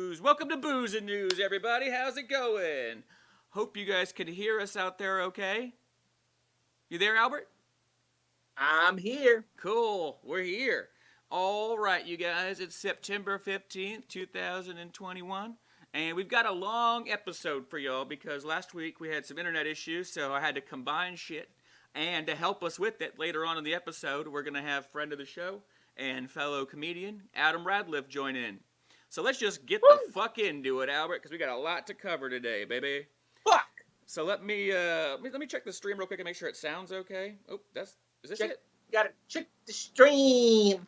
News. Welcome to Booze and News, everybody. How's it going? Hope you guys can hear us out there okay. You there, Albert? I'm here. Cool. We're here. All right, you guys. It's September 15th, 2021. And we've got a long episode for y'all because last week we had some internet issues, so I had to combine shit. And to help us with it, later on in the episode, we're going to have friend of the show and fellow comedian Adam Radliff join in. So let's just get the fuck into it, Albert, because we got a lot to cover today, baby. Fuck. So let me check the stream real quick and make sure it sounds okay. Oh, is this it? Gotta check the stream.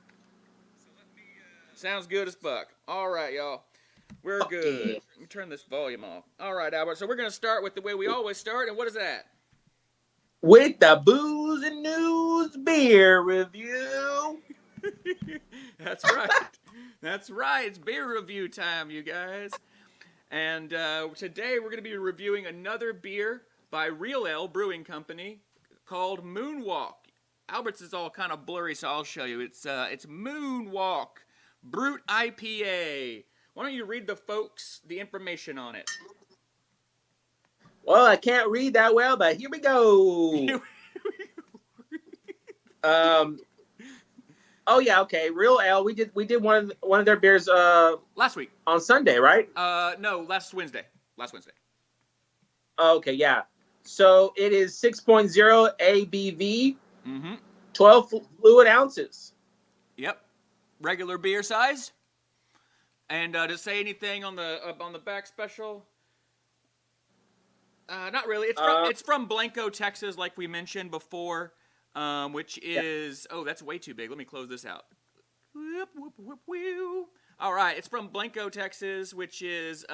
Sounds good as fuck. All right, y'all. We're good. Yeah. Let me turn this volume off. All right, Albert. So we're going to start with the way we always start, and what is that? With the Booze and News beer review. That's right. That's right. It's beer review time, you guys. And today we're going to be reviewing another beer by Real Ale Brewing Company called Moonwalk. Albert's is all kind of blurry, so I'll show you. It's Moonwalk Brute IPA. Why don't you read the folks the information on it? Well, I can't read that well, but here we go. Oh yeah, okay. Real Ale. We did one of their beers last week on Sunday, right? No, last Wednesday. Okay, yeah. So it is 6.0 ABV, Mm-hmm. 12 fluid ounces. Yep, regular beer size. And to say anything on the back special? Not really. It's from Blanco, Texas, like we mentioned before. Which is, that's way too big. Let me close this out. Whoop, whoop, whoop, whoop. All right, it's from Blanco, Texas, which is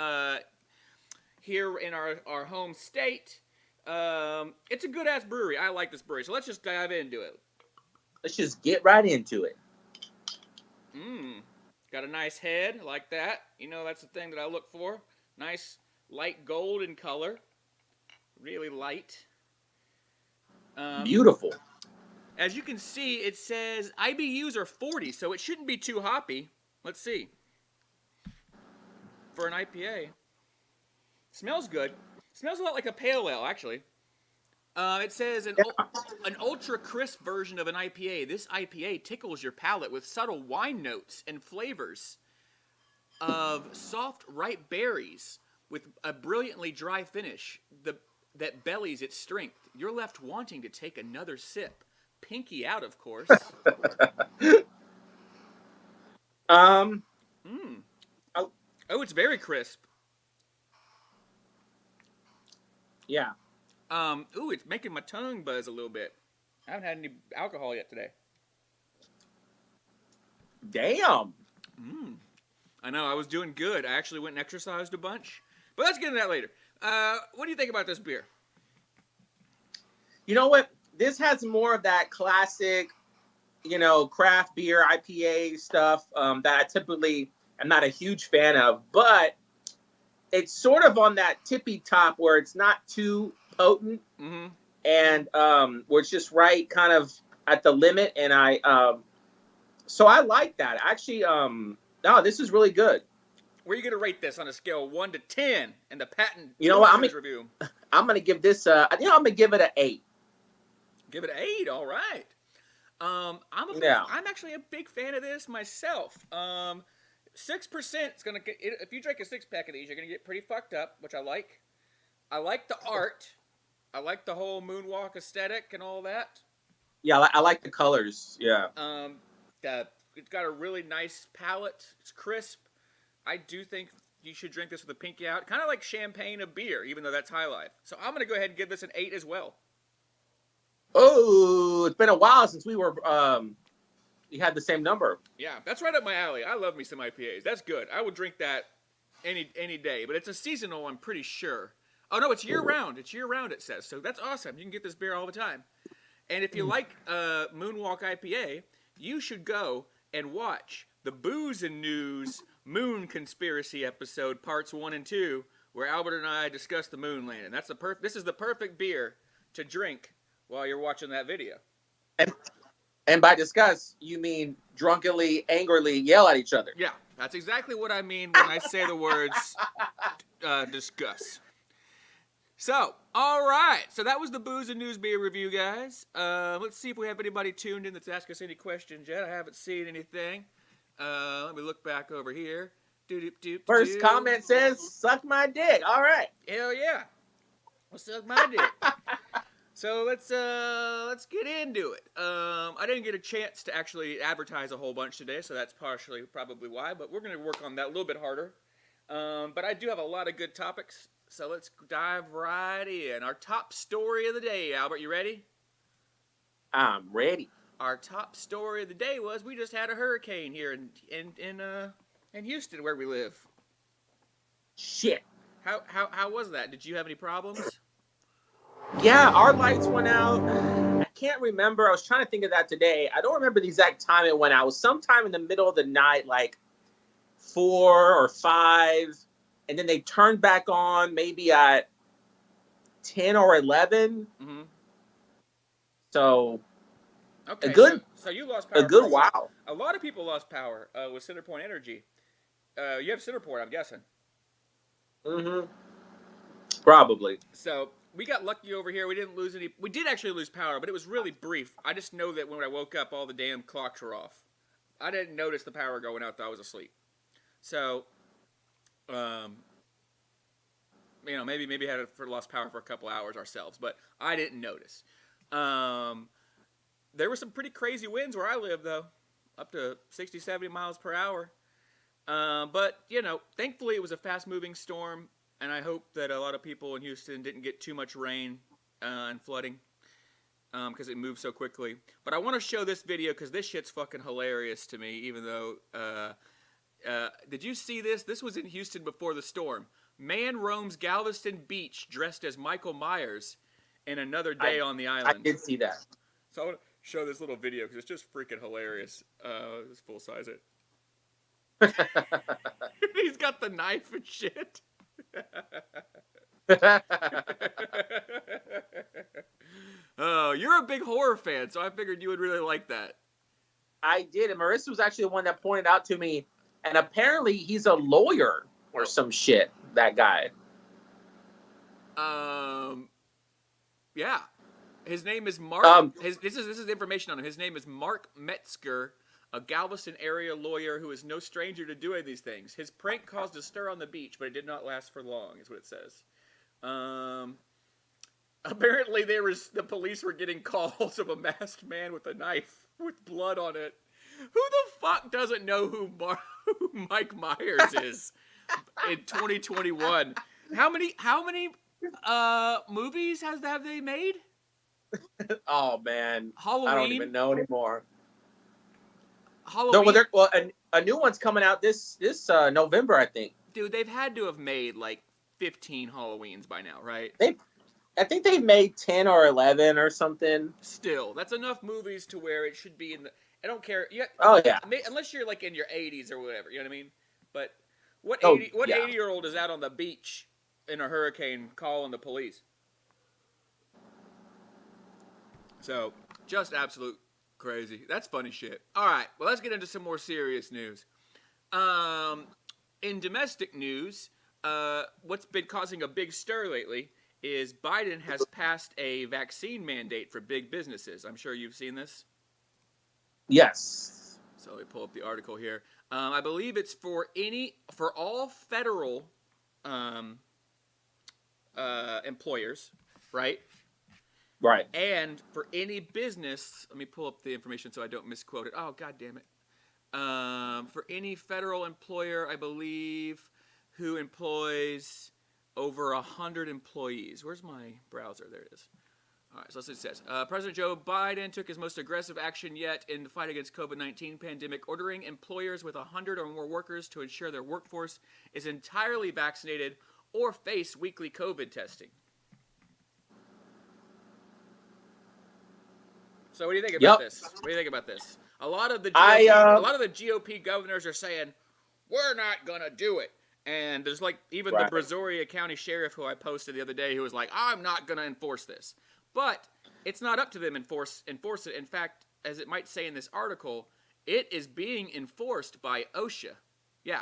here in our home state. It's a good-ass brewery. I like this brewery, so let's just dive into it. Let's just get right into it. Got a nice head, like that. You know, that's the thing that I look for. Nice, light gold in color. Really light. Beautiful. As you can see, it says IBUs are 40, so it shouldn't be too hoppy. Let's see. For an IPA. Smells good. Smells a lot like a pale ale, actually. It says an ultra crisp version of an IPA. This IPA tickles your palate with subtle wine notes and flavors of soft, ripe berries with a brilliantly dry finish that bellies its strength. You're left wanting to take another sip. Pinky out, of course. Oh, it's very crisp. Yeah. It's making my tongue buzz a little bit. I haven't had any alcohol yet today. Damn. I know, I was doing good. I actually went and exercised a bunch. But let's get into that later. What do you think about this beer? You know what? This has more of that classic, craft beer IPA stuff that I typically am not a huge fan of, but it's sort of on that tippy top where it's not too potent, and where it's just right, kind of at the limit. And so I like that. Actually, this is really good. Where are you gonna rate this on a scale of 1 to 10 in the patent? You know what? Review. I'm gonna give this. I'm gonna give it an 8. Give it an 8. All right. I'm actually a big fan of this myself. 6% is gonna get. If you drink a 6-pack of these, you're gonna get pretty fucked up, which I like. I like the art. I like the whole moonwalk aesthetic and all that. Yeah, I like the colors. Yeah. It's got a really nice palate. It's crisp. I do think you should drink this with a pinky out. Kind of like champagne of beer, even though that's high life. So I'm going to go ahead and give this an 8 as well. Oh, it's been a while since we had the same number. Yeah, that's right up my alley. I love me some IPAs. That's good. I would drink that any day. But it's a seasonal, I'm pretty sure. Oh, no, it's year-round. It's year-round, it says. So that's awesome. You can get this beer all the time. And if you like Moonwalk IPA, you should go and watch the Booze and News Moon Conspiracy episode, parts 1 and 2, where Albert and I discuss the moon landing. This is the perfect beer to drink while you're watching that video. And by discuss, you mean drunkenly, angrily yell at each other. Yeah, That's exactly what I mean when I say the words discuss. So, all right. So that was the Booze and News Beer review, guys. Let's see if we have anybody tuned in that's asked us any questions yet. I haven't seen anything. Let me look back over here. First comment says, "Suck my dick." All right. Hell yeah. Well, suck my dick. So let's get into it. I didn't get a chance to actually advertise a whole bunch today, so that's partially probably why. But we're going to work on that a little bit harder. But I do have a lot of good topics, so let's dive right in. Our top story of the day, Albert. You ready? I'm ready. Our top story of the day was we just had a hurricane here in Houston, where we live. Shit. How was that? Did you have any problems? Yeah, our lights went out. I can't remember. I was trying to think of that today. I don't remember the exact time it went out. It was sometime in the middle of the night, like 4 or 5, and then they turned back on maybe at 10 or 11. Mm-hmm. So, okay, so you lost power. A good while. A lot of people lost power with Centerpoint Energy. You have Centerpoint, I'm guessing. Mm-hmm. Probably. So we got lucky over here. We didn't lose any. We did actually lose power, but it was really brief. I just know that when I woke up, all the damn clocks were off. I didn't notice the power going out though I was asleep. So, maybe had lost power for a couple hours ourselves, but I didn't notice. There were some pretty crazy winds where I live though, up to 60, 70 miles per hour. But thankfully it was a fast-moving storm, and I hope that a lot of people in Houston didn't get too much rain and flooding because it moved so quickly. But I want to show this video because this shit's fucking hilarious to me, even though... did you see this? This was in Houston before the storm. Man roams Galveston Beach dressed as Michael Myers in another day on the island. I did see that. So I want to show this little video because it's just freaking hilarious. Just full size it. He's got the knife and shit. Oh, you're a big horror fan, so I figured you would really like that. I did, and Marissa was actually the one that pointed out to me, and apparently he's a lawyer or some shit, that guy. Yeah. His name is Mark. This is information on him. His name is Mark Metzger, a Galveston area lawyer who is no stranger to doing these things. His prank caused a stir on the beach, but it did not last for long, is what it says. Apparently, the police were getting calls of a masked man with a knife with blood on it. Who the fuck doesn't know who Mike Myers is in 2021? How many movies have they made? Oh man, Halloween. I don't even know anymore. Halloween. No, a new one's coming out this November, I think. Dude, they've had to have made like 15 Halloweens by now, right? I think they made 10 or 11 or something. Still, that's enough movies to where it should be in the. I don't care. Oh yeah. Unless you're like in your 80s or whatever, you know what I mean? But what 80-year-old is out on the beach in a hurricane calling the police? So, just absolute crazy. That's funny shit. All right, well, let's get into some more serious news. In domestic news, what's been causing a big stir lately is Biden has passed a vaccine mandate for big businesses. I'm sure you've seen this. Yes. So let me pull up the article here. I believe it's for all federal employers, right? Right. And for any business, let me pull up the information so I don't misquote it. Oh, God damn it. For any federal employer, I believe, who employs over 100 employees. Where's my browser? There it is. All right, so it says, President Joe Biden took his most aggressive action yet in the fight against COVID-19 pandemic, ordering employers with 100 or more workers to ensure their workforce is entirely vaccinated or face weekly COVID testing. So what do you think about this? What do you think about this? A lot of the GOP governors are saying, we're not going to do it. And there's like even the Brazoria County Sheriff who I posted the other day who was like, I'm not going to enforce this. But it's not up to them to enforce it. In fact, as it might say in this article, it is being enforced by OSHA. Yeah.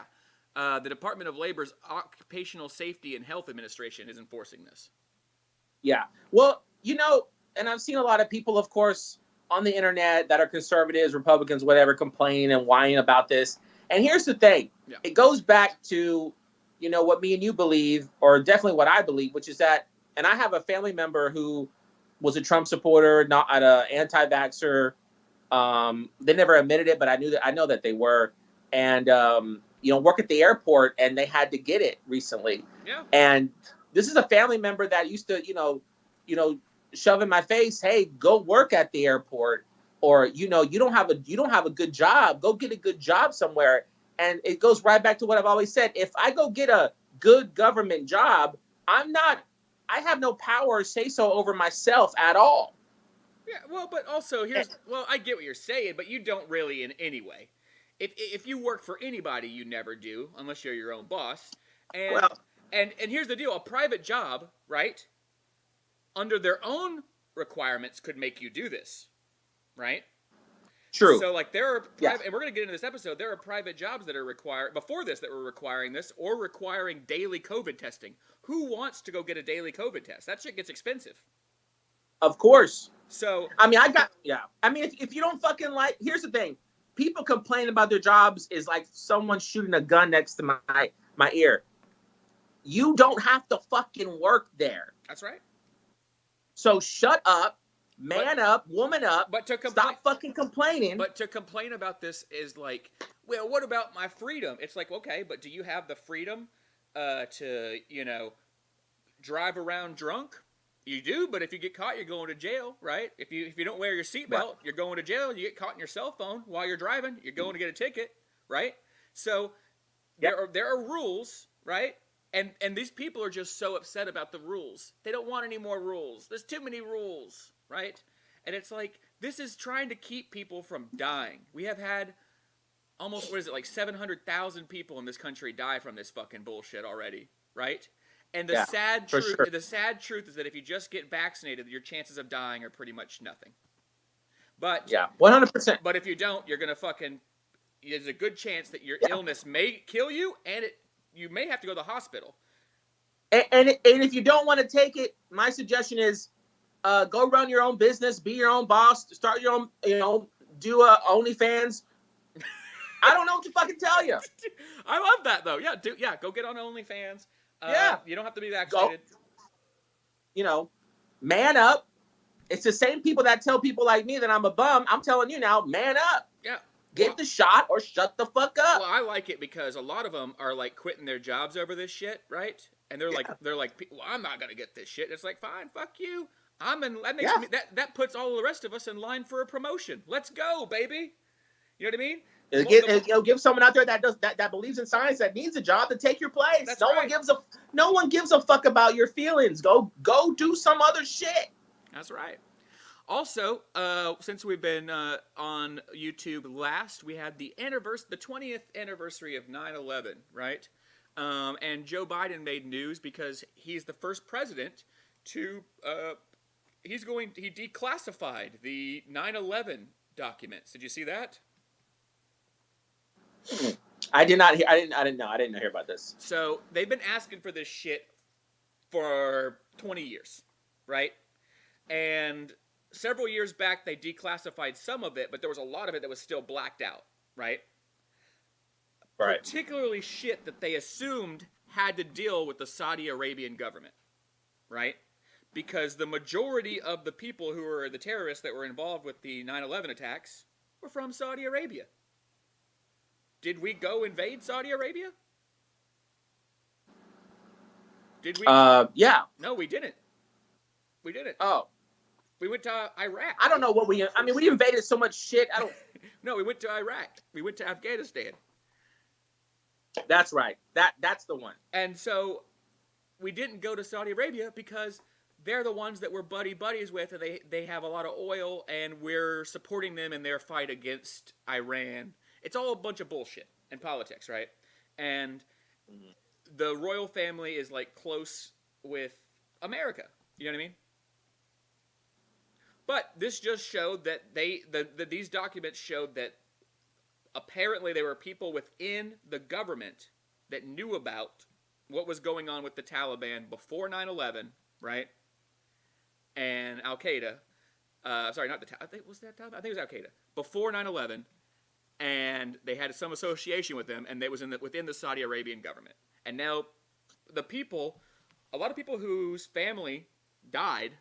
The Department of Labor's Occupational Safety and Health Administration is enforcing this. Yeah. Well, and I've seen a lot of people, of course, on the internet that are conservatives, Republicans, whatever, complain and whine about this. And here's the thing. Yeah. It goes back to, what me and you believe, or definitely what I believe, which is that, and I have a family member who was a Trump supporter, not an anti-vaxxer. They never admitted it, but I know that they were. And, work at the airport, and they had to get it recently. Yeah. And this is a family member that used to, shove in my face, hey, go work at the airport, or you don't have a good job, go get a good job somewhere. And it goes right back to what I've always said. If I go get a good government job, I have no power or say so over myself at all. Yeah, well, but also I get what you're saying, but you don't really in any way. If you work for anybody, you never do unless you're your own boss. And and here's the deal: a private job, right, under their own requirements, could make you do this, right? True. So like there are private, and we're gonna get into this episode. There are private jobs that are required before this that were requiring this or requiring daily COVID testing. Who wants to go get a daily COVID test? That shit gets expensive. Of course. So if you don't fucking like, here's the thing: people complain about their jobs is like someone shooting a gun next to my ear. You don't have to fucking work there. That's right. So shut up. Man up, woman up, but stop fucking complaining. But to complain about this is like, well, what about my freedom? It's like, okay, but do you have the freedom to, drive around drunk? You do, but if you get caught, you're going to jail, right? If you don't wear your seatbelt, you're going to jail. You get caught in your cell phone while you're driving, you're going to get a ticket, right? So there are rules, right? And these people are just so upset about the rules. They don't want any more rules. There's too many rules. Right? And it's like, this is trying to keep people from dying. We have had almost, 700,000 people in this country die from this fucking bullshit already, right? And the sad truth is that if you just get vaccinated, your chances of dying are pretty much nothing. But 100%. But if you don't, you're gonna there's a good chance that your illness may kill you, and you may have to go to the hospital. And if you don't want to take it, my suggestion is, go run your own business, be your own boss, start your own, do OnlyFans. I don't know what to fucking tell you. I love that though. Yeah, go get on OnlyFans. You don't have to be vaccinated. Man up. It's the same people that tell people like me that I'm a bum. I'm telling you now, man up. Yeah. Get the shot or shut the fuck up. Well, I like it because a lot of them are like quitting their jobs over this shit, right? And they're like, well, I'm not gonna get this shit. It's like, fine, fuck you. That puts all the rest of us in line for a promotion. Let's go, baby. You know what I mean? Give someone out there that believes in science, that needs a job, to take your place. That's no one gives a fuck about your feelings. Go do some other shit. That's right. Also, since we've been on YouTube last, we had the 20th anniversary of 9/11, right? And Joe Biden made news because he's the first president to he declassified the 9/11 documents. Did you see that? I did not hear. I didn't know. I didn't hear about this. So they've been asking for this shit for 20 years, right? And several years back, they declassified some of it, but there was a lot of it that was still blacked out, right? Right. Particularly shit that they assumed had to deal with the Saudi Arabian government, right? Because the majority of the people who were the terrorists that were involved with the 9/11 attacks were from Saudi Arabia. Did we go invade Saudi Arabia? Did we? Yeah. No, we didn't. We didn't. Oh. We went to Iraq. I don't know what we invaded so much shit. I don't. No, we went to Iraq. We went to Afghanistan. That's right. That's the one. And so we didn't go to Saudi Arabia because they're the ones that we're buddies with, and they have a lot of oil, and we're supporting them in their fight against Iran. It's all a bunch of bullshit and politics, right? And the royal family is like close with America. You know what I mean? But this just showed that these documents showed that apparently there were people within the government that knew about what was going on with the Taliban before 9/11, right? And Al Qaeda. Sorry, not the Taliban. Was that Taliban? I think it was Al Qaeda before 9/11, and they had some association with them, and it was within the Saudi Arabian government. And now, a lot of people whose family died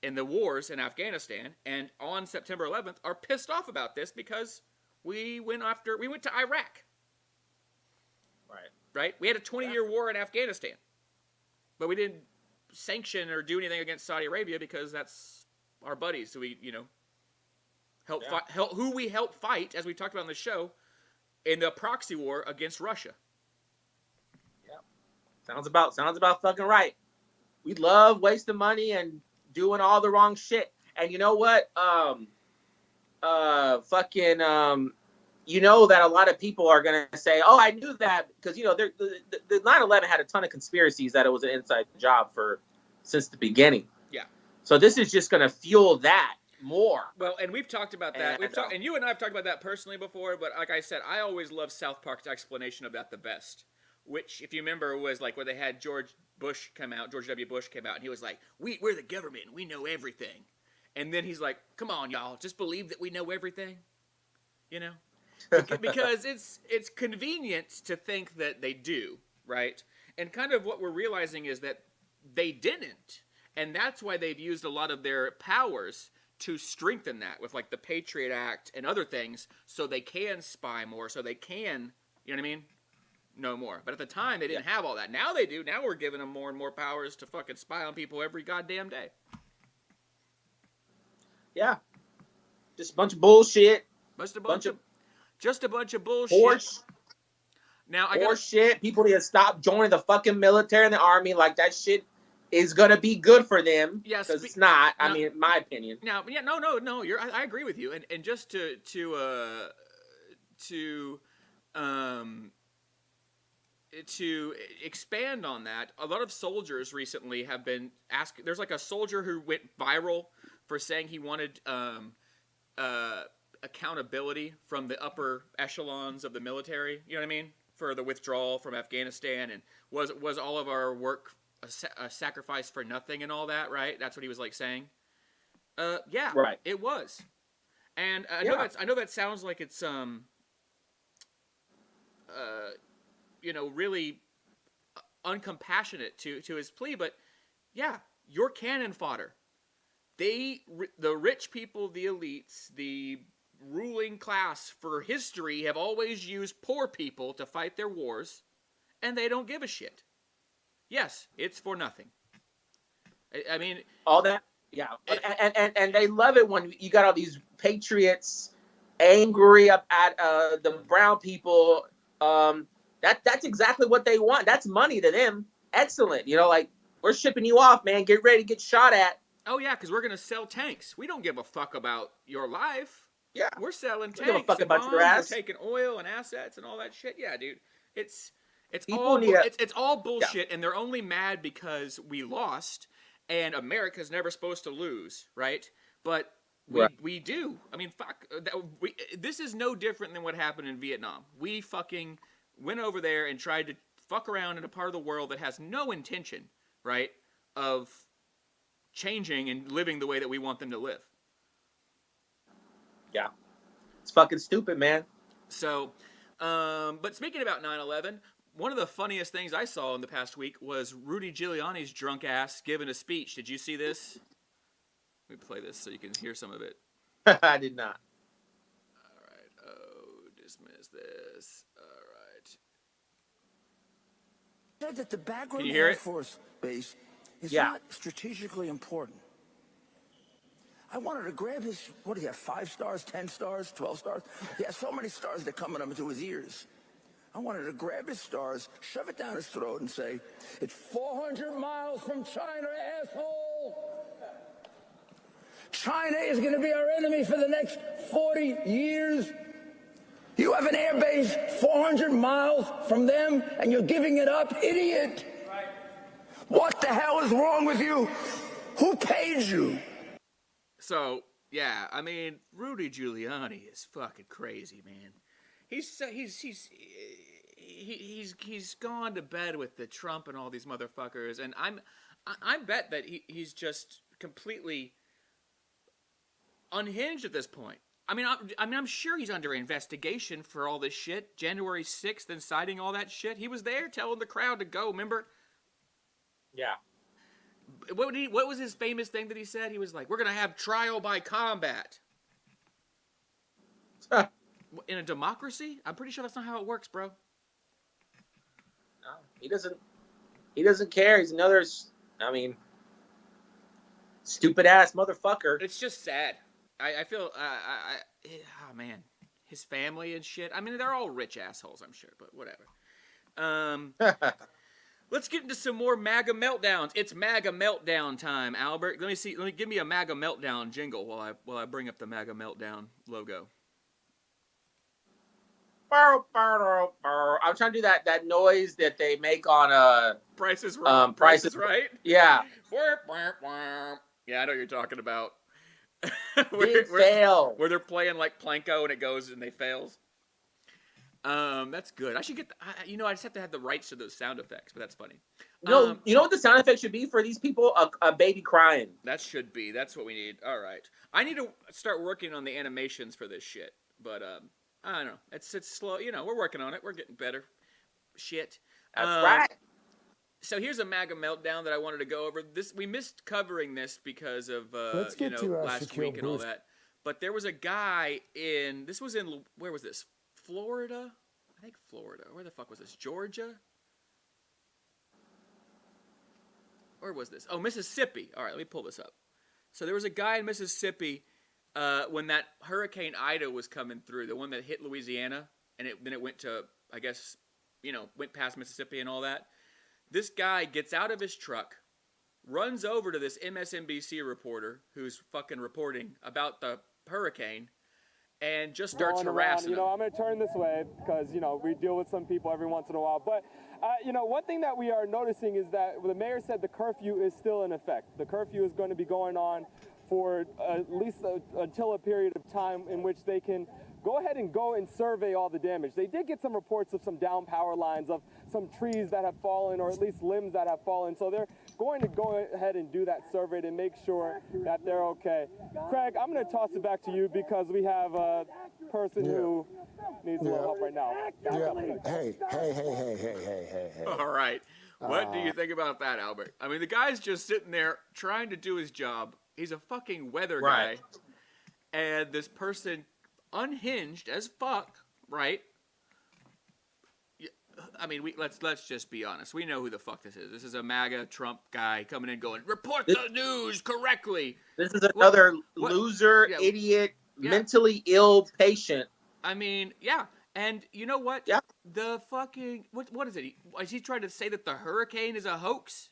in the wars in Afghanistan and on September 11th are pissed off about this because we went to Iraq. Right? We had a 20-year war in Afghanistan. But we didn't sanction or do anything against Saudi Arabia because that's our buddies. So we, help who we help fight, as we talked about on the show, in the proxy war against Russia. Yeah. Sounds about fucking right. We love wasting money and doing all the wrong shit. And you know what? You know that a lot of people are going to say, oh, I knew that, because, the 9/11 had a ton of conspiracies that it was an inside job since the beginning. Yeah. So this is just going to fuel that more. Well, and we've talked about that. And you and I have talked about that personally before, but like I said, I always loved South Park's explanation of that the best, which, if you remember, was like where they had George W. Bush came out, and he was like, we're the government, we know everything. And then he's like, come on, y'all, just believe that we know everything, Because it's convenient to think that they do, right? And kind of what we're realizing is that they didn't. And that's why they've used a lot of their powers to strengthen that with like the Patriot Act and other things so they can spy more, so they can, know more. But at the time, they didn't have all that. Now they do. Now we're giving them more and more powers to fucking spy on people every goddamn day. Yeah. Just a bunch of bullshit. Just a bunch of bullshit. Horse. Now shit. People need to stop joining the fucking military and the army. Like, that shit is gonna be good for them. Yes, because it's not. I mean, in my opinion. Now, yeah, no. I agree with you. And just to expand on that, a lot of soldiers recently have been asked. There's like a soldier who went viral for saying he wanted accountability from the upper echelons of the military, you know what I mean, for the withdrawal from Afghanistan, and was all of our work a sacrifice for nothing and all that, right? That's what he was like saying. Yeah, right. It was, and I know that sounds like it's really uncompassionate to his plea, but yeah, you're cannon fodder. The rich people, the elites, the ruling class for history have always used poor people to fight their wars, and they don't give a shit. Yes, it's for nothing. I mean, all that, yeah, and they love it when you got all these patriots angry at the brown people. That's exactly what they want. That's money to them. Excellent. Like, we're shipping you off, man. Get ready to get shot at. Oh yeah, because we're gonna sell tanks. We don't give a fuck about your life. Yeah, we're selling tanks. We give a fuck about bombs, your ass. We're taking oil and assets and all that shit. Yeah, dude. It's all bullshit, and they're only mad because we lost, and America's never supposed to lose, right? But we do. I mean, fuck. This is no different than what happened in Vietnam. We fucking went over there and tried to fuck around in a part of the world that has no intention, right, of changing and living the way that we want them to live. Yeah. It's fucking stupid, man. So, but speaking about 9/11, one of the funniest things I saw in the past week was Rudy Giuliani's drunk ass giving a speech. Did you see this? Let me play this so you can hear some of it. I did not. All right. Oh, dismiss this. All right. Said that the Bagram Can you hear Air it? Force Base is not strategically important. I wanted to grab his, what do you have, 5 stars, 10 stars, 12 stars? He has so many stars that coming up into his ears. I wanted to grab his stars, shove it down his throat and say, it's 400 miles from China, asshole! China is going to be our enemy for the next 40 years. You have an air base 400 miles from them, and you're giving it up, idiot! Right. What the hell is wrong with you? Who paid you? So, yeah, I mean, Rudy Giuliani is fucking crazy, man. he's gone to bed with the Trump and all these motherfuckers, and I bet that he's just completely unhinged at this point. I'm sure he's under investigation for all this shit. January 6th, inciting all that shit. He was there telling the crowd to go. Remember? Yeah. What was his famous thing that he said? He was like, "We're gonna have trial by combat." In a democracy? I'm pretty sure that's not how it works, bro. No, he doesn't care. He's another, stupid ass motherfucker. It's just sad. I feel, oh man, his family and shit. I mean, they're all rich assholes, I'm sure, but whatever. Let's get into some more MAGA meltdowns. It's MAGA meltdown time, Albert. Give me a MAGA meltdown jingle while I bring up the MAGA meltdown logo. I'm trying to do that noise that they make on Price is Right. Price is Right. Yeah. Yeah, I know what you're talking about. Fail. Where they're playing like Planko and it goes and they fails. That's good. I should get. I just have to have the rights to those sound effects, but that's funny. No, you know what the sound effect should be for these people? A baby crying. That's what we need. All right. I need to start working on the animations for this shit, but I don't know. It's slow. We're working on it. We're getting better. Shit. That's right. So here's a MAGA meltdown that I wanted to go over. We missed covering this because of last week and all that. But there was a guy where was this? Florida? I think Florida. Where the fuck was this? Georgia? Where was this? Oh, Mississippi. All right, let me pull this up. So there was a guy in Mississippi when that Hurricane Ida was coming through, the one that hit Louisiana, and then it went to, I guess, went past Mississippi and all that. This guy gets out of his truck, runs over to this MSNBC reporter who's fucking reporting about the hurricane, and just starts harassing him. I'm going to turn this way because, we deal with some people every once in a while. But, one thing that we are noticing is that the mayor said the curfew is still in effect. The curfew is going to be going on for at least until a period of time in which they can go ahead and survey all the damage. They did get some reports of some down power lines, of some trees that have fallen, or at least limbs that have fallen. So they're going to go ahead and do that survey to make sure that they're okay. Craig, I'm going to toss it back to you because we have a person who needs a little help right now. Hey. All right. What do you think about that, Albert? I mean, the guy's just sitting there trying to do his job. He's a fucking weather guy. And this person, unhinged as fuck, right? I mean, let's just be honest. We know who the fuck this is. This is a MAGA Trump guy coming in going, report the news correctly. This is another loser, idiot, mentally ill patient. I mean, yeah. And you know what? Yeah. The fucking, what is it? Is he trying to say that the hurricane is a hoax?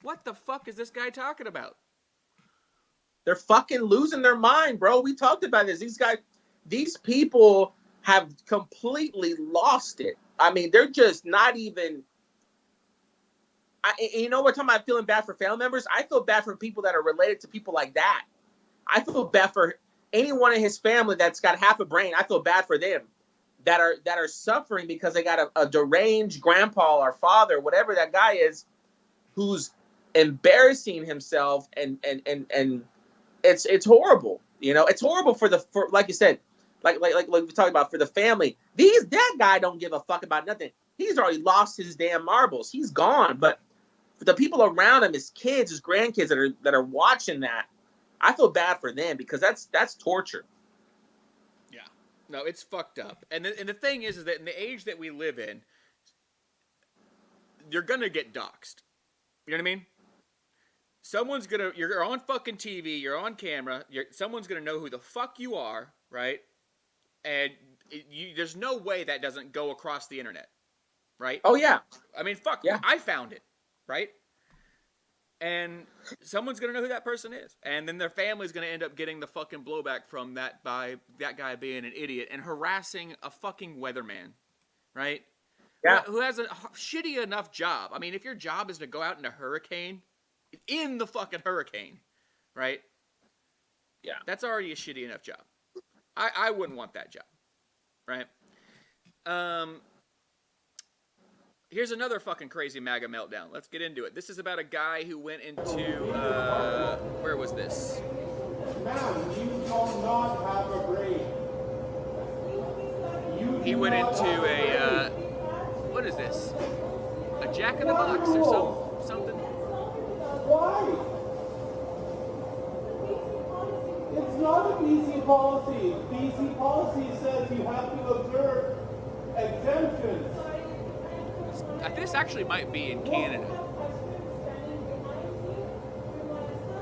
What the fuck is this guy talking about? They're fucking losing their mind, bro. We talked about this. These people have completely lost it. I mean, they're just not even. We're talking about feeling bad for family members. I feel bad for people that are related to people like that. I feel bad for anyone in his family that's got half a brain. I feel bad for them that are suffering because they got a deranged grandpa or father, whatever that guy is, who's embarrassing himself, and it's horrible. It's horrible for like you said. Like we talked about, for the family. That guy don't give a fuck about nothing. He's already lost his damn marbles. He's gone. But for the people around him, his kids, his grandkids that are watching that, I feel bad for them because that's torture. Yeah. No, it's fucked up. And the thing is that in the age that we live in, you're gonna get doxxed. You know what I mean? You're on fucking TV, you're on camera, someone's gonna know who the fuck you are, right? And there's no way that doesn't go across the internet, right? Oh, yeah. I mean, fuck, yeah. I found it, right? And someone's going to know who that person is. And then their family's going to end up getting the fucking blowback from that by that guy being an idiot and harassing a fucking weatherman, right? Yeah. Who has a shitty enough job. I mean, if your job is to go out in the fucking hurricane, right? Yeah. That's already a shitty enough job. I wouldn't want that job, right? Here's another fucking crazy MAGA meltdown. Let's get into it. This is about a guy who went into, where was this? Ma'am, you do not have a brain. He went into a, what is this? A Jack in the Box or something? Why? It's not a BC policy. BC policy says you have to observe exemptions. This actually might be in Canada.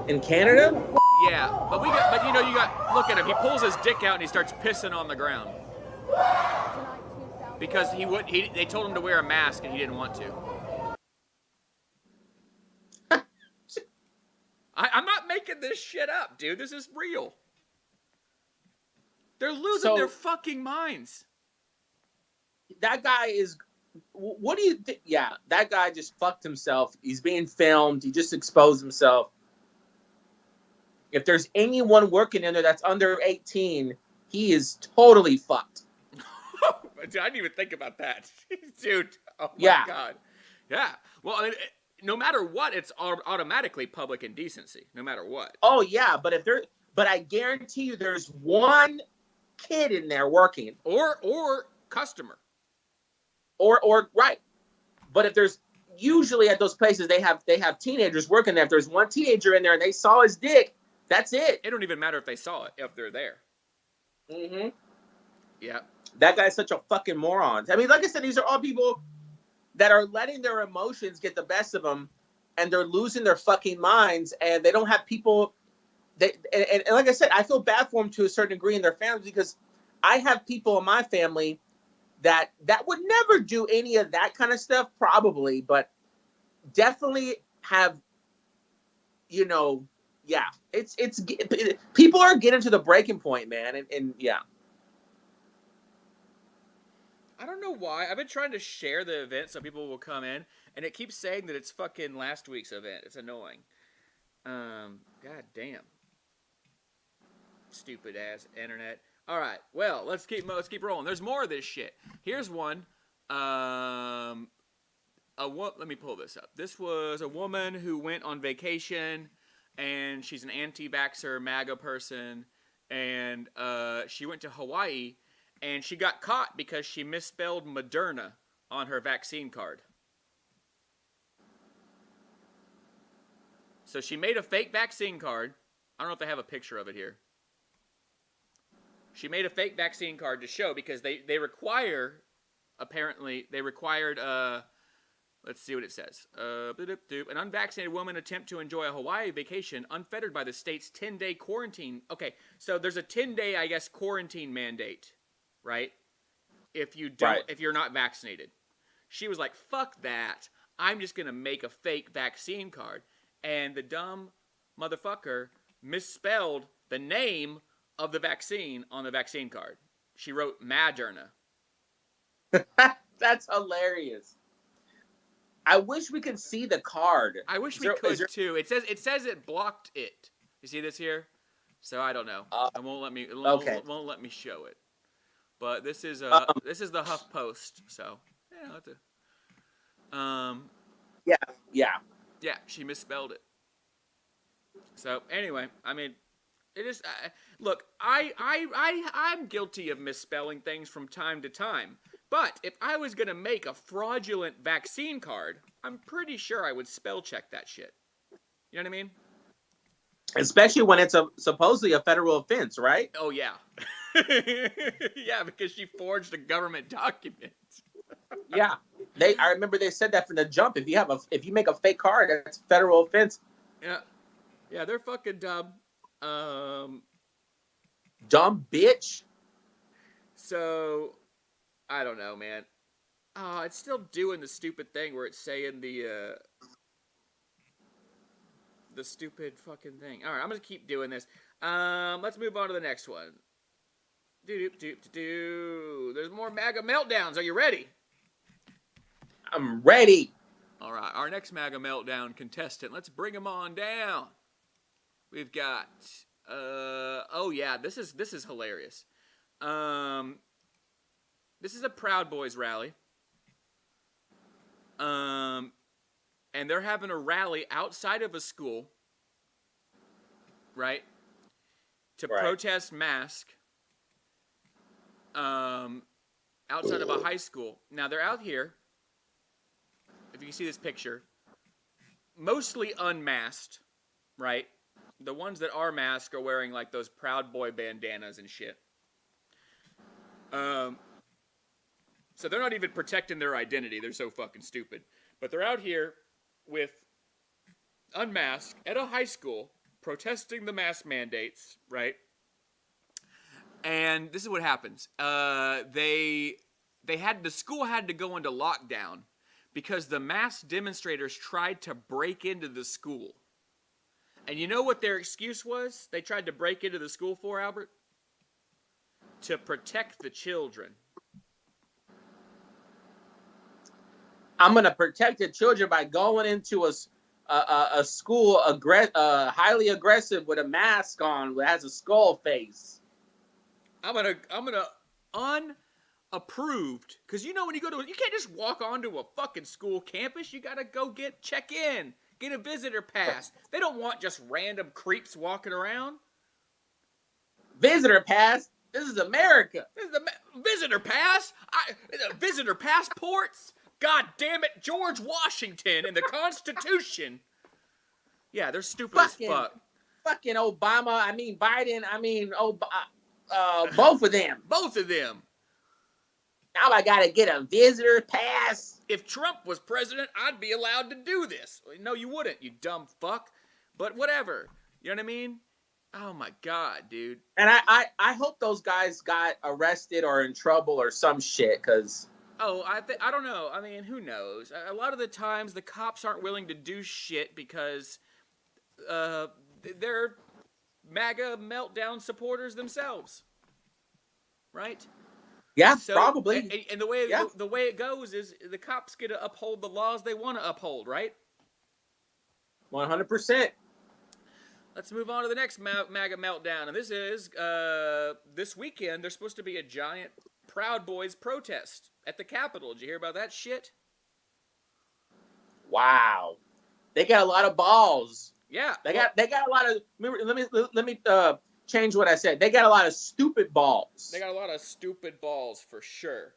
In Canada? Yeah, but look at him. He pulls his dick out and he starts pissing on the ground. Because they told him to wear a mask and he didn't want to. I'm not making this shit up, dude. This is real. They're losing their fucking minds. That guy is... What do you think? Yeah, that guy just fucked himself. He's being filmed. He just exposed himself. If there's anyone working in there that's under 18, he is totally fucked. Dude, I didn't even think about that. Dude, oh my Yeah. God. Yeah. Well, I mean, no matter what, it's automatically public indecency. No matter what. Oh, yeah, but I guarantee you there's one kid in there working. Or customer. Or right. But if there's usually at those places they have teenagers working there. If there's one teenager in there and they saw his dick, that's it. It don't even matter if they saw it, if they're there. Mm-hmm. Yeah. That guy's such a fucking moron. I mean, like I said, these are all people that are letting their emotions get the best of them, and they're losing their fucking minds, and they don't have people. And like I said, I feel bad for them to a certain degree in their families, because I have people in my family that would never do any of that kind of stuff, probably, but definitely have, yeah, it's people are getting to the breaking point, man, and yeah. I don't know why. I've been trying to share the event so people will come in, and it keeps saying that it's fucking last week's event. It's annoying. God damn. Stupid ass internet. All right. Well, let's keep rolling. There's more of this shit. Here's one. Let me pull this up. This was a woman who went on vacation, and she's an anti-vaxxer MAGA person, and she went to Hawaii. And she got caught because she misspelled Moderna on her vaccine card. So she made a fake vaccine card. I don't know if they have a picture of it here. She made a fake vaccine card to show, because they required, let's see what it says. An unvaccinated woman attempt to enjoy a Hawaii vacation unfettered by the state's 10-day quarantine. Okay, so there's a 10-day, I guess, quarantine mandate. Right? If you're not vaccinated. She was like, fuck that. I'm just going to make a fake vaccine card. And the dumb motherfucker misspelled the name of the vaccine on the vaccine card. She wrote Moderna. That's hilarious. I wish we could see the card. I wish we could too. It says it blocked it. You see this here? So I don't know. It won't let me won't let me show it. But this is the Huff Post, so yeah. Yeah, she misspelled it. So anyway, I mean, it is. Look, I'm guilty of misspelling things from time to time. But if I was gonna make a fraudulent vaccine card, I'm pretty sure I would spell check that shit. You know what I mean? Especially when it's supposedly a federal offense, right? Oh yeah. Yeah, because she forged a government document. Yeah, I remember they said that from the jump. If you make a fake card, that's a federal offense. Yeah, they're fucking dumb. Dumb bitch. So, I don't know, man. Oh, it's still doing the stupid thing where it's saying the stupid fucking thing. All right, I'm gonna keep doing this. Let's move on to the next one. There's more MAGA meltdowns. Are you ready? I'm ready. All right, our next MAGA meltdown contestant. Let's bring him on down. We've got. Oh yeah, this is hilarious. this is a Proud Boys rally. And they're having a rally outside of a school, right? To protest mask. Outside of a high school. Now they're out here. If you can see this picture, mostly unmasked, right? The ones that are masked are wearing like those Proud Boy bandanas and shit. So they're not even protecting their identity. They're so fucking stupid. But they're out here with unmasked at a high school protesting the mask mandates, right? And this is what happens. The school had to go into lockdown because the masked demonstrators tried to break into the school. And you know what their excuse was? They tried to break into the school for, Albert? To protect the children. I'm gonna protect the children by going into a school highly aggressive with a mask on that has a skull face. I'm gonna unapproved, because you know when you can't just walk onto a fucking school campus. You gotta go check in, get a visitor pass. They don't want just random creeps walking around. Visitor pass? This is America. This is the visitor pass. Visitor passports. God damn it, George Washington and the Constitution. Yeah, they're stupid as fuck. Fucking Obama. I mean Biden. I mean both of them. Both of them. Now I gotta get a visitor pass. If Trump was president, I'd be allowed to do this. No, you wouldn't, you dumb fuck. But whatever. You know what I mean? Oh my God, dude. And I hope those guys got arrested or in trouble or some shit, because... Oh, I don't know. I mean, who knows? A lot of the times, the cops aren't willing to do shit because they're MAGA meltdown supporters themselves, right? Yeah, so, probably. And the way it goes is the cops get to uphold the laws they want to uphold, right? 100%. Let's move on to the next MAGA meltdown, and this is this weekend. There's supposed to be a giant Proud Boys protest at the Capitol. Did you hear about that shit? Wow, they got a lot of balls. Yeah, they got a lot of. Let me change what I said. They got a lot of stupid balls. They got a lot of stupid balls for sure.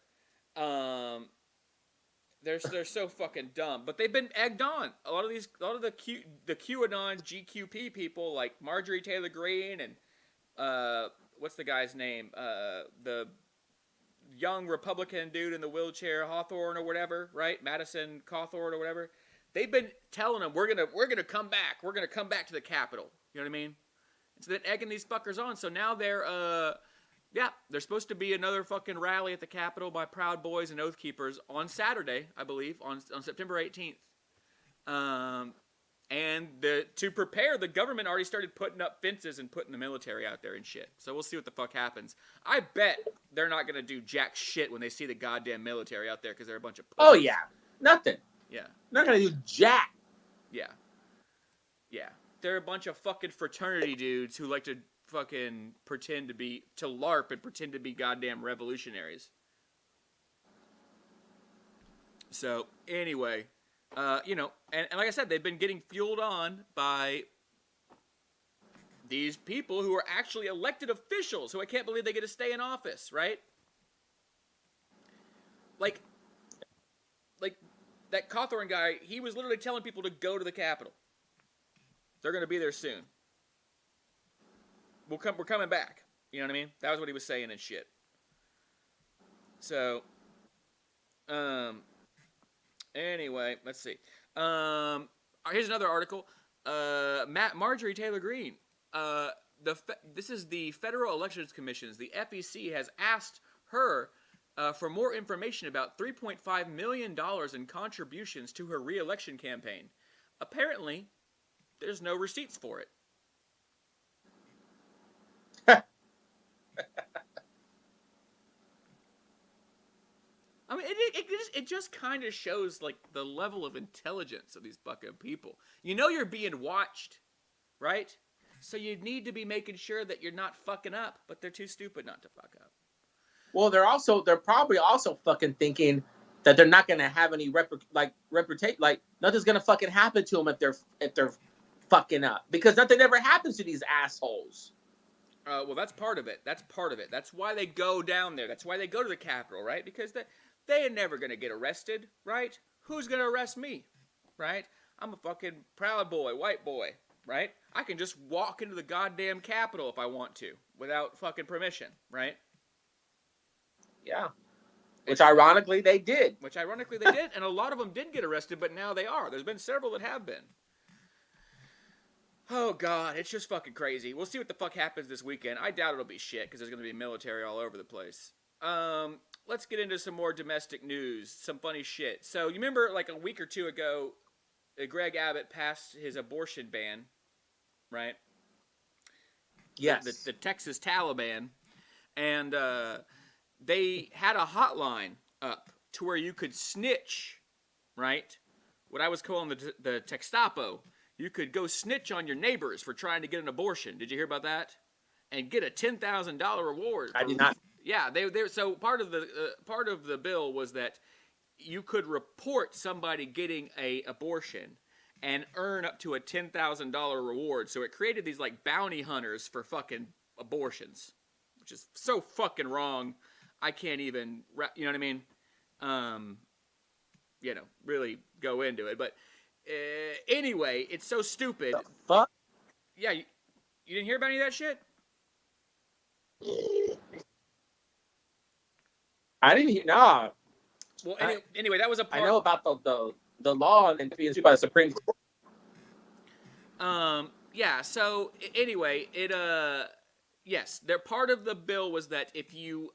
They're so fucking dumb, but they've been egged on. A lot of the QAnon GQP people like Marjorie Taylor Greene and what's the guy's name? The young Republican dude in the wheelchair, Hawthorne or whatever, right? Madison Cawthorne or whatever. They've been telling them we're gonna come back. We're gonna come back to the Capitol. You know what I mean? And so they're egging these fuckers on. So now there's supposed to be another fucking rally at the Capitol by Proud Boys and Oath Keepers on Saturday, I believe, on September 18th. And to prepare, the government already started putting up fences and putting the military out there and shit. So we'll see what the fuck happens. I bet they're not going to do jack shit when they see the goddamn military out there because they're a bunch of pussies. Oh, yeah. Nothing. Yeah. Not going to do jack. Yeah. Yeah. They're a bunch of fucking fraternity dudes who like to fucking to LARP and pretend to be goddamn revolutionaries. So, anyway... and like I said, they've been getting fueled on by these people who are actually elected officials who I can't believe they get to stay in office, right? Like that Cawthorne guy, he was literally telling people to go to the Capitol. They're going to be there soon. We're coming back. You know what I mean? That was what he was saying and shit. So, anyway, let's see. Here's another article. Marjorie Taylor Greene. This is the Federal Elections Commission. The FEC has asked her for more information about $3.5 million in contributions to her re-election campaign. Apparently, there's no receipts for it. I mean, it just kind of shows, like, the level of intelligence of these fucking people. You know you're being watched, right? So you need to be making sure that you're not fucking up, but they're too stupid not to fuck up. Well, they're probably also fucking thinking that they're not gonna have any reputation, like nothing's gonna fucking happen to them if they're fucking up, because nothing ever happens to these assholes. Well, that's part of it. That's part of it. That's why they go down there. That's why they go to the Capitol, right? Because they are never gonna get arrested, right? Who's gonna arrest me, right? I'm a fucking proud boy, white boy, right? I can just walk into the goddamn Capitol if I want to, without fucking permission, right? Yeah. Which ironically they did. And a lot of them did get arrested, but now they are. There's been several that have been. Oh, God, it's just fucking crazy. We'll see what the fuck happens this weekend. I doubt it'll be shit, because there's going to be military all over the place. Let's get into some more domestic news, some funny shit. So, you remember, like, a week or two ago, Greg Abbott passed his abortion ban, right? Yes. The Texas Taliban. And, they had a hotline up to where you could snitch, right? What I was calling the Textapo. You could go snitch on your neighbors for trying to get an abortion. Did you hear about that? And get a $10,000 reward. I did not. Yeah, they so part of the bill was that you could report somebody getting a abortion and earn up to a $10,000 reward. So it created these like bounty hunters for fucking abortions, which is so fucking wrong. I can't even, you know what I mean? Really go into it. But anyway, it's so stupid. The fuck? Yeah, you didn't hear about any of that shit? I didn't hear. Nah. Well, anyway, that was a part. I know about the law and being issued by the Supreme Court. Yeah. So anyway, yes, their part of the bill was that if you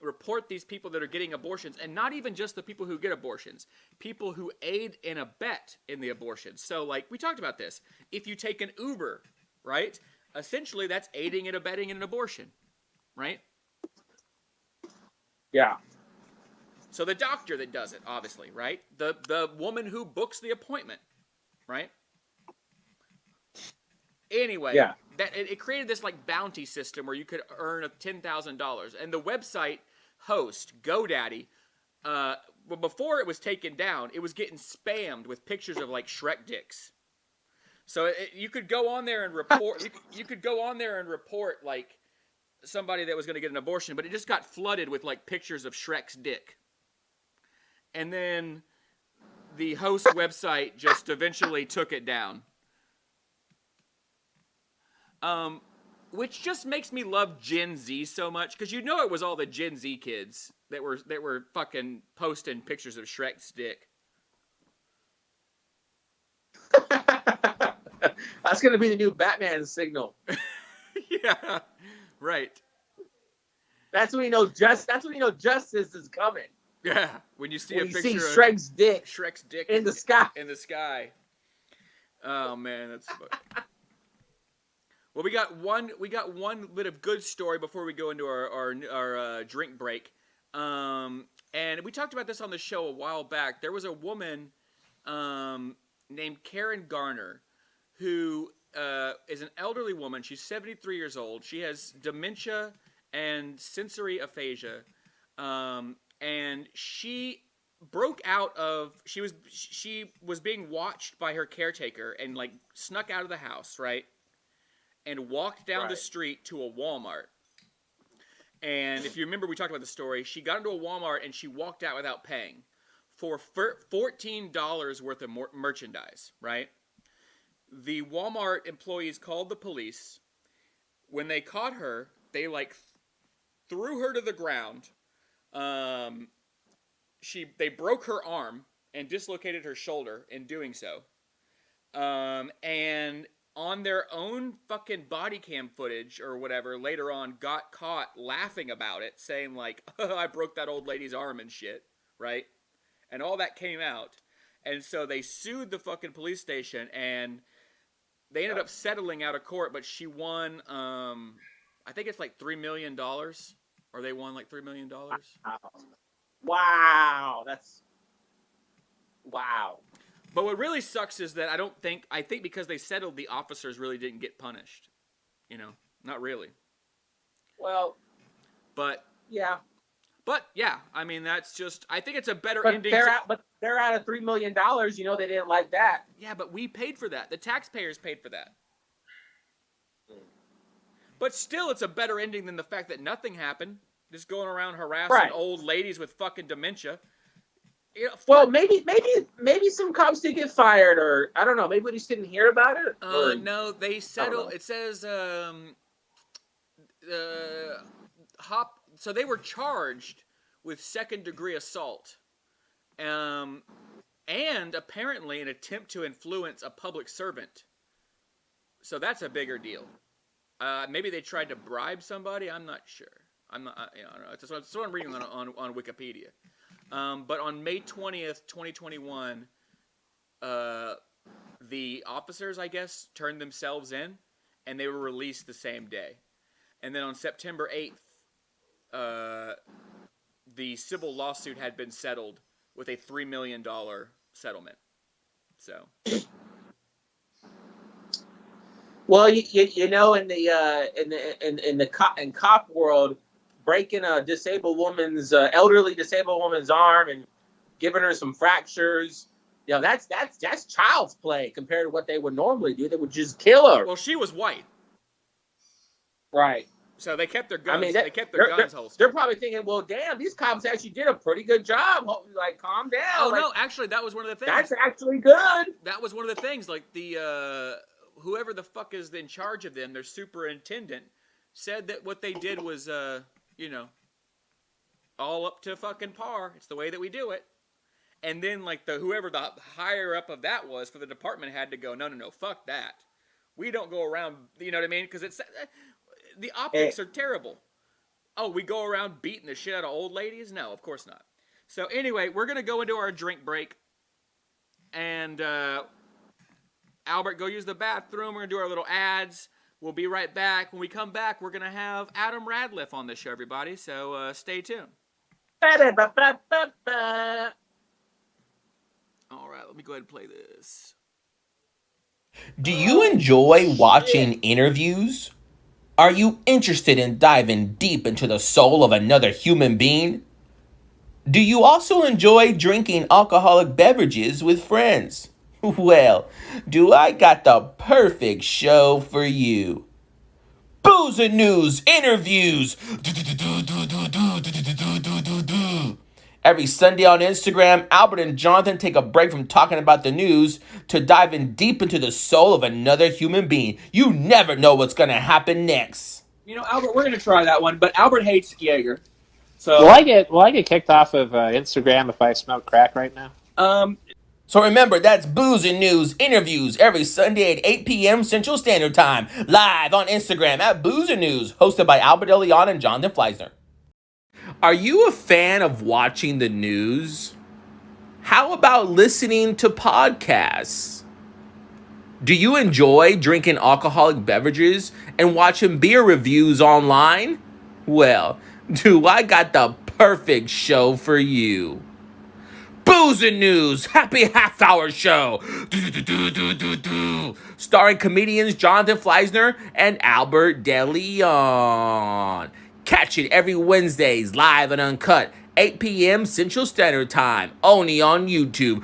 report these people that are getting abortions, and not even just the people who get abortions, people who aid and abet in the abortions. So, like, we talked about this. If you take an Uber, right, essentially that's aiding and abetting in an abortion, right? Yeah. So the doctor that does it, obviously, right? The woman who books the appointment, right? Anyway, yeah. It created this like bounty system where you could earn $10,000, and the website host GoDaddy, before it was taken down, it was getting spammed with pictures of like Shrek dicks. So you could go on there and report. you could go on there and report like somebody that was going to get an abortion, but it just got flooded with like pictures of Shrek's dick. And then the host website just eventually took it down. Which just makes me love Gen Z so much, because you know it was all the Gen Z kids that were fucking posting pictures of Shrek's dick. That's gonna be the new Batman signal. Yeah, right. That's when you know justice is coming. Yeah, when you see a picture see of Shrek's dick in the sky. In the sky. Oh man, that's. Well, we got one bit of good story before we go into our drink break, and we talked about this on the show a while back. There was a woman named Karen Garner who is an elderly woman. She's 73 years old. She has dementia and sensory aphasia, and she broke out of. She was being watched by her caretaker and like snuck out of the house, right? And walked down the street to a Walmart. And if you remember, we talked about the story. She got into a Walmart and she walked out without paying for $14 worth of merchandise, right? The Walmart employees called the police. When they caught her, they like threw her to the ground. They broke her arm and dislocated her shoulder in doing so. And on their own fucking body cam footage or whatever, later on got caught laughing about it, saying like, oh, I broke that old lady's arm and shit, right? And all that came out. And so they sued the fucking police station, and they ended up settling out of court, but she won, I think it's like $3 million, or they won like $3 million. Wow. Wow. But what really sucks is that I think because they settled, the officers really didn't get punished. You know, not really. Well, But Yeah. I mean, that's just. I think it's a better But ending. they're out of $3 million. You know they didn't like that. Yeah, but we paid for that. The taxpayers paid for that. But still, it's a better ending than the fact that nothing happened. Just going around harassing Right. old ladies with fucking dementia. You know, Well, maybe some cops did get fired, or I don't know. Maybe we just didn't hear about it. Or no, they settled. It says So they were charged with second-degree assault, and apparently an attempt to influence a public servant. So that's a bigger deal. Maybe they tried to bribe somebody. I'm not sure. I'm not. I don't know. It's what I'm reading on Wikipedia. But on May 20th, 2021, the officers, I guess, turned themselves in, and they were released the same day. And then on September 8th, the civil lawsuit had been settled with a $3 million settlement. So. well, you know, in the cop world, breaking a elderly disabled woman's arm and giving her some fractures, you know, that's child's play compared to what they would normally do. They would just kill her. Well, she was white, Right. so they kept their guns. I mean, they kept their guns holstered. They're probably thinking, well, damn, these cops actually did a pretty good job. Like, calm down. Oh like, no, actually, that was one of the things. That's actually good. That was one of the things. Like the whoever the fuck is in charge of them, their superintendent, said that what they did was, you know, all up to fucking par. It's the way that we do it. And then like whoever the higher up of that was for the department had to go, no, fuck that. We don't go around, you know what I mean? Because it's the optics are terrible. Oh, we go around beating the shit out of old ladies? No, of course not. So anyway, we're gonna go into our drink break, and Albert, go use the bathroom. We're gonna do our little ads. We'll be right back. When we come back, we're gonna have Adam Radcliffe on this show, everybody. So stay tuned. All right, let me go ahead and play this. Do you enjoy watching interviews? Are you interested in diving deep into the soul of another human being? Do you also enjoy drinking alcoholic beverages with friends? Well, do I got the perfect show for you. Booze and News Interviews. Every Sunday on Instagram, Albert and Jonathan take a break from talking about the news to diving deep into the soul of another human being. You never know what's going to happen next. You know, Albert, we're going to try that one, but Albert hates Jaeger. So Will I get kicked off of Instagram if I smoke crack right now? So remember, that's Booze and News Interviews every Sunday at 8 p.m. Central Standard Time, live on Instagram at Booze and News, hosted by Albert Deleon and Jonathan Fleissner. Are you a fan of watching the news? How about listening to podcasts? Do you enjoy drinking alcoholic beverages and watching beer reviews online? Well, do I got the perfect show for you. Booze and News Happy Half Hour Show, starring comedians Jonathan Fleissner and Albert Deleon. Catch it every Wednesdays, live and uncut, 8 p.m. Central Standard Time, only on YouTube.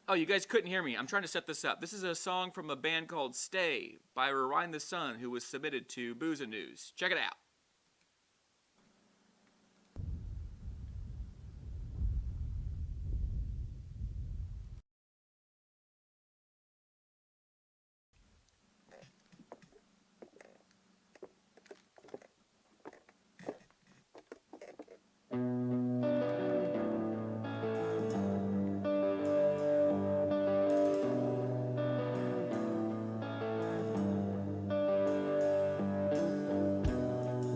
Oh, you guys couldn't hear me. I'm trying to set this up. This is a song from a band called Stay by Rewind the Sun, who was submitted to Booze and News. Check it out.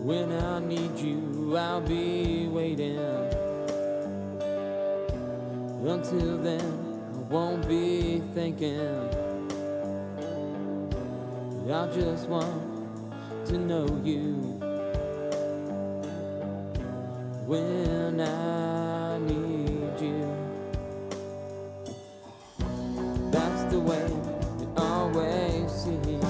When I need you, I'll be waiting. Until then, I won't be thinking. I just want to know you. When I need you. That's the way it always seems.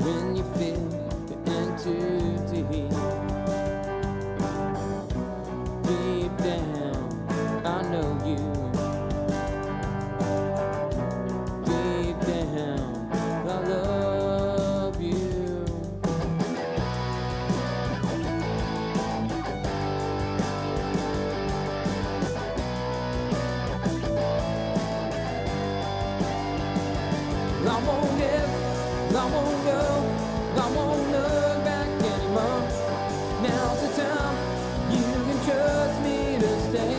When you feel you're in too deep. Deep down, I know you. Deep down, I love you. I won't give, I won't go, I won't look back anymore. Now's the time, you can trust me to stay.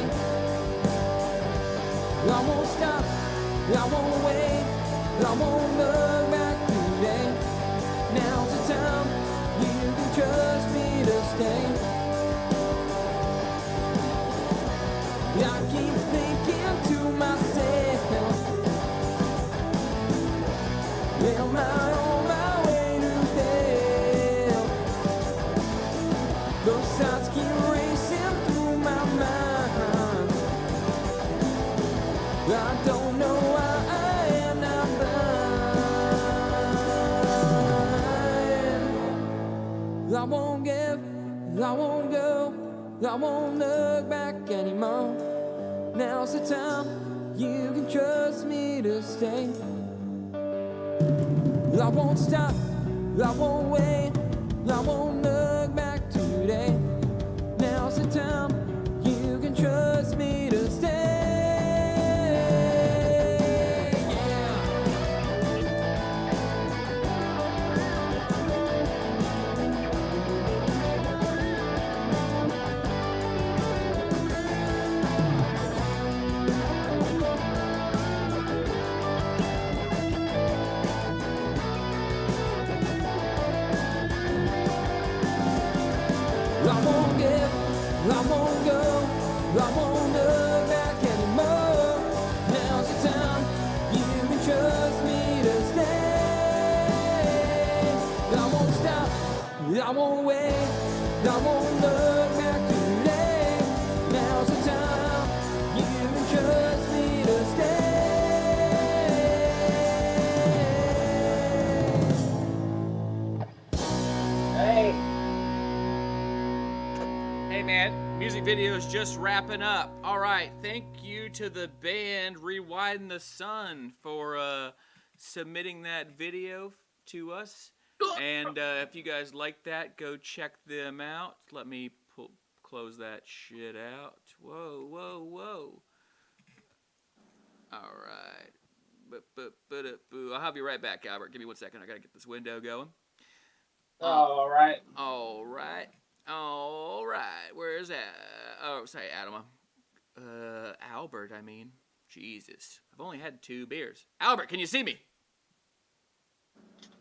I won't stop, I won't wait, I won't look back today. Now's the time, you can trust me to stay. I keep thinking to myself, am I on my way to hell? Those thoughts keep racing through my mind. I don't know why I am not blind. I won't give, I won't go, I won't look back anymore. Now's the time, you can trust me to stay. I won't stop, I won't wait, I won't look back today. Now's the time, you can trust me to stay. I won't give, I won't go, I won't look back anymore. Now's the time, you can trust me to stay. I won't stop, I won't wait, I won't look back today. Now's the time, you can trust me to stay. Hey. Hey man, music video is just wrapping up. All right, thank you to the band Rewind the Sun for submitting that video to us. And if you guys like that, go check them out. Let me close that shit out. Whoa, whoa, whoa. All right. I'll have you right back, Albert. Give me 1 second. I gotta get this window going. All right. All right. All right. Where's that? Oh, sorry, Adam. Albert, I mean. Jesus. I've only had 2 beers. Albert, can you see me?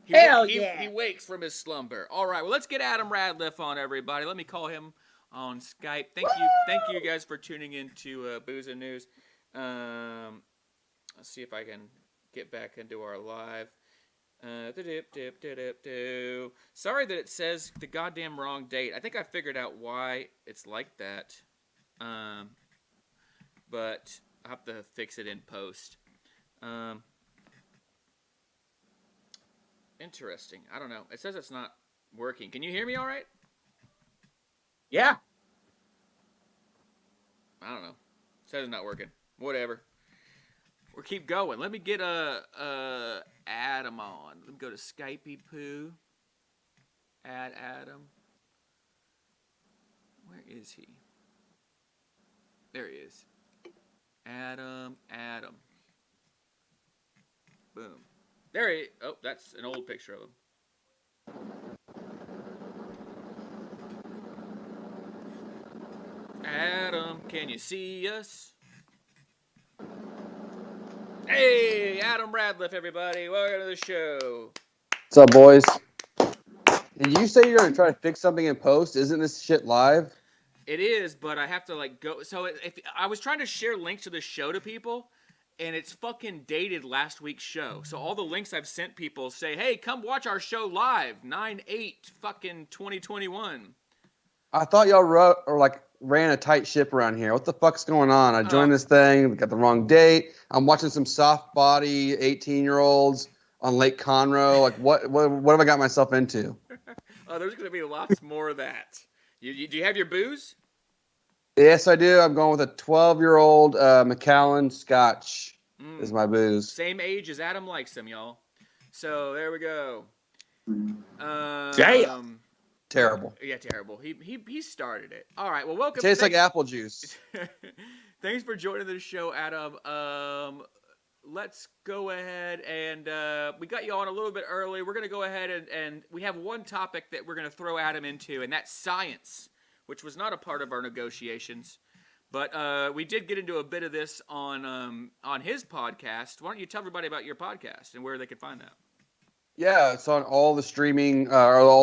Yeah. He wakes from his slumber. All right. Well, let's get Adam Radliff on, everybody. Let me call him on Skype. Thank you guys for tuning in to Booze and News. Let's see if I can get back into our live. Sorry that it says the goddamn wrong date. I think I figured out why it's like that. But I'll have to fix it in post. Interesting. I don't know. It says it's not working. Can you hear me all right? Yeah. I don't know. It says it's not working. Whatever. We'll keep going. Let me get Adam on. Let me go to Skypey Poo. Add Adam. Where is he? There he is. Adam. Boom. There he. Oh, that's an old picture of him. Adam, can you see us? Hey, Adam Radliff, everybody. Welcome to the show. What's up, boys? Did you say you're gonna try to fix something in post? Isn't this shit live? It is, but I have to like go. So if I was trying to share links to the show to people, and it's fucking dated last week's show. So all the links I've sent people say, "Hey, come watch our show live, 9/8 fucking 2021." I thought y'all ran a tight ship around here. What the fuck's going on? I joined this thing, got the wrong date. I'm watching some soft body 18-year-olds on Lake Conroe. Like what have I got myself into? Oh, there's gonna be lots more of that. Do you have your booze? Yes, I do. I'm going with a 12-year-old Macallan Scotch is my booze. Same age as Adam likes them, y'all. So there we go. Damn. Terrible. Yeah, terrible. He started it. All right. Well, welcome. Tastes like apple juice. Thanks for joining the show, Adam. Let's go ahead and we got you on a little bit early. We're going to go ahead and we have one topic that we're going to throw Adam into, and that's science, which was not a part of our negotiations. But we did get into a bit of this on his podcast. Why don't you tell everybody about your podcast and where they can find that? Yeah, it's on all the streaming or all